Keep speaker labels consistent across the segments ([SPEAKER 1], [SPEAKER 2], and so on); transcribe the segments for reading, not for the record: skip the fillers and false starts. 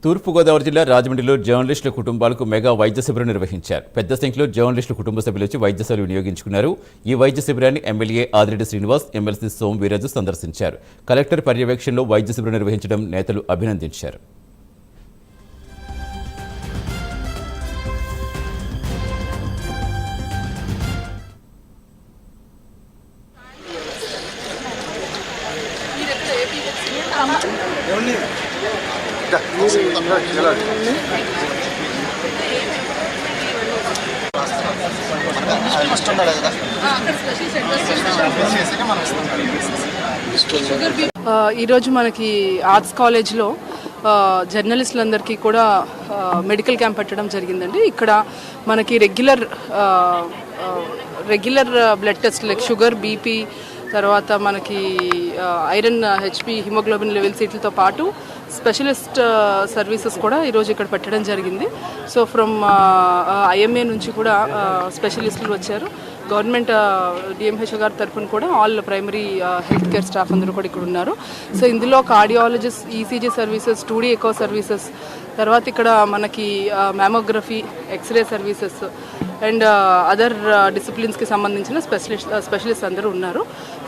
[SPEAKER 1] తూర్పుగోదావరి జిల్లా రాజమండ్రిలో జర్నలిస్టుల కుటుంబాలకు మెగా వైద్య శిబిరం నిర్వహించారు. పెద్ద సంఖ్యలో జర్నలిస్టుల కుటుంబ సభ్యులు వచ్చి వైద్య సేవలు వినియోగించుకున్నారు. ఈ వైద్య శిబిరాన్ని ఎమ్మెల్యే ఆదిరెడ్డి శ్రీనివాస్, ఎమ్మెల్సీ సోము వీర్రాజు సందర్శించారు. కలెక్టర్ పర్యవేక్షణలో వైద్య శిబిరం నిర్వహించడం నేతలు అభినందించారు.
[SPEAKER 2] ఈరోజు మనకి ఆర్ట్స్ కాలేజ్లో జర్నలిస్టులందరికీ కూడా మెడికల్ క్యాంప్ పెట్టడం జరిగిందండి. ఇక్కడ మనకి regular blood test like sugar, BP, తర్వాత మనకి ఐరన్, హెచ్పి, హిమోగ్లోబిన్ లెవెల్స్ వీటితో పాటు స్పెషలిస్ట్ సర్వీసెస్ కూడా ఈరోజు ఇక్కడ పెట్టడం జరిగింది. సో ఫ్రమ్ ఐఎంఏ నుంచి కూడా స్పెషలిస్టులు వచ్చారు. గవర్నమెంట్ డిఎంహెచ్ఓ గారి తరఫున కూడా all primary health care staff అందరూ కూడా ఇక్కడ ఉన్నారు. సో ఇందులో cardiologist, ECG services, 2D echo services, తర్వాత ఇక్కడ మనకి mammography, x ray services and other డిసిప్లిన్స్కి సంబంధించిన స్పెషలిస్ట్ అందరూ ఉన్నారు.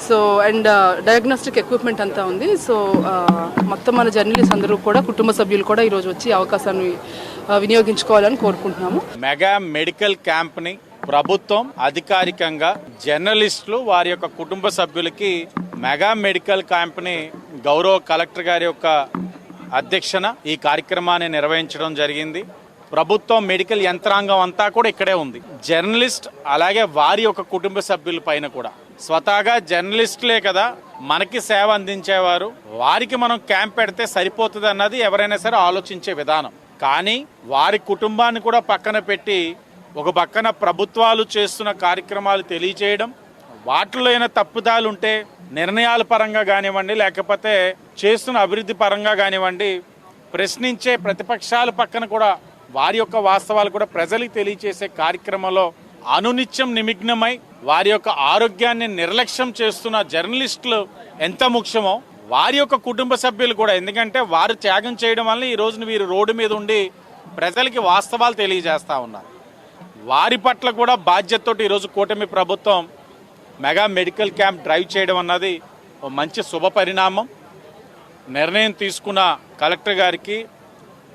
[SPEAKER 2] సో అండ్ డయాగ్నోస్టిక్ ఎక్విప్మెంట్ అంతా ఉంది. సో మొత్తం మన జర్నలిస్ట్ అందరూ కూడా, కుటుంబ సభ్యులు కూడా ఈరోజు వచ్చి అవకాశాన్ని వినియోగించుకోవాలని కోరుకుంటున్నాము.
[SPEAKER 3] మెగా మెడికల్ క్యాంప్ని ప్రభుత్వం అధికారికంగా జర్నలిస్టులు వారి యొక్క కుటుంబ సభ్యులకి మెగా మెడికల్ క్యాంప్ని గౌరవ కలెక్టర్ గారి యొక్క అధ్యక్షన ఈ కార్యక్రమాన్ని నిర్వహించడం జరిగింది. ప్రభుత్వం మెడికల్ యంత్రాంగం అంతా కూడా ఇక్కడే ఉంది. జర్నలిస్ట్ అలాగే వారి యొక్క కుటుంబ సభ్యుల పైన కూడా స్వతహాగా జర్నలిస్టులే కదా మనకి సేవ అందించేవారు, వారికి మనం క్యాంప్ పెడితే సరిపోతుంది అన్నది ఎవరైనా సరే ఆలోచించే విధానం. కానీ వారి కుటుంబాన్ని కూడా పక్కన పెట్టి ఒక పక్కన ప్రభుత్వాలు చేస్తున్న కార్యక్రమాలు తెలియచేయడం, వాటిలో అయినా తప్పుదాలు ఉంటే నిర్ణయాల పరంగా కానివ్వండి, లేకపోతే చేస్తున్న అభివృద్ధి పరంగా కానివ్వండి, ప్రశ్నించే ప్రతిపక్షాల పక్కన కూడా వారి యొక్క వాస్తవాలు కూడా ప్రజలకు తెలియచేసే కార్యక్రమంలో అనునిత్యం నిమగ్నమై వారి యొక్క ఆరోగ్యాన్ని నిర్లక్ష్యం చేస్తున్న జర్నలిస్టులు ఎంత ముఖ్యమో వారి యొక్క కుటుంబ సభ్యులు కూడా, ఎందుకంటే వారు త్యాగం చేయడం వల్ల ఈ రోజున వీరు రోడ్డు మీద ఉండి ప్రజలకి వాస్తవాలు తెలియజేస్తూ ఉన్నారు. వారి పట్ల కూడా బాధ్యతతో ఈరోజు కూటమి ప్రభుత్వం మెగా మెడికల్ క్యాంప్ డ్రైవ్ చేయడం అన్నది ఒక మంచి శుభ పరిణామం. నిర్ణయం తీసుకున్న కలెక్టర్ గారికి,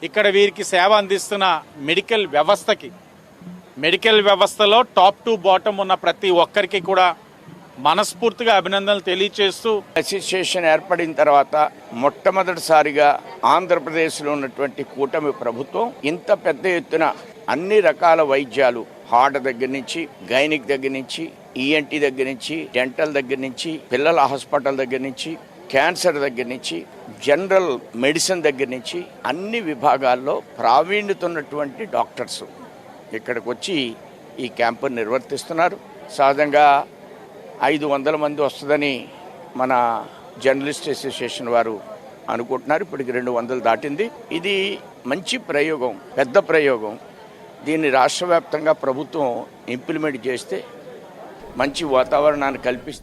[SPEAKER 3] ఇక్కడ వీరికి సేవ అందిస్తున్న మెడికల్ వ్యవస్థలో టాప్ టు బాటమ్ ఉన్న ప్రతి ఒక్కరికి కూడా మనస్ఫూర్తిగా అభినందనలు తెలియజేస్తూ,
[SPEAKER 4] అసోసియేషన్ ఏర్పడిన తర్వాత మొట్టమొదటిసారిగా ఆంధ్రప్రదేశ్లో ఉన్నటువంటి కూటమి ప్రభుత్వం ఇంత పెద్ద ఎత్తున అన్ని రకాల వైద్యాలు, హార్ట్ దగ్గర నుంచి, గైనిక్ దగ్గర నుంచి, ఈఎన్టీ దగ్గర నుంచి, డెంటల్ దగ్గర నుంచి, పిల్లల హాస్పిటల్ దగ్గర నుంచి, క్యాన్సర్ దగ్గర నుంచి, జనరల్ మెడిసిన్ దగ్గర నుంచి అన్ని విభాగాల్లో ప్రావీణ్యత ఉన్నటువంటి డాక్టర్స్ ఇక్కడికి వచ్చి ఈ క్యాంపు నిర్వర్తిస్తున్నారు. సహజంగా 500 మంది వస్తుందని మన జర్నలిస్ట్ అసోసియేషన్ వారు అనుకుంటున్నారు. ఇప్పటికి 200 దాటింది. ఇది మంచి ప్రయోగం, పెద్ద ప్రయోగం. దీన్ని రాష్ట్ర వ్యాప్తంగా ప్రభుత్వం ఇంప్లిమెంట్ చేస్తే మంచి వాతావరణాన్ని కల్పిస్తే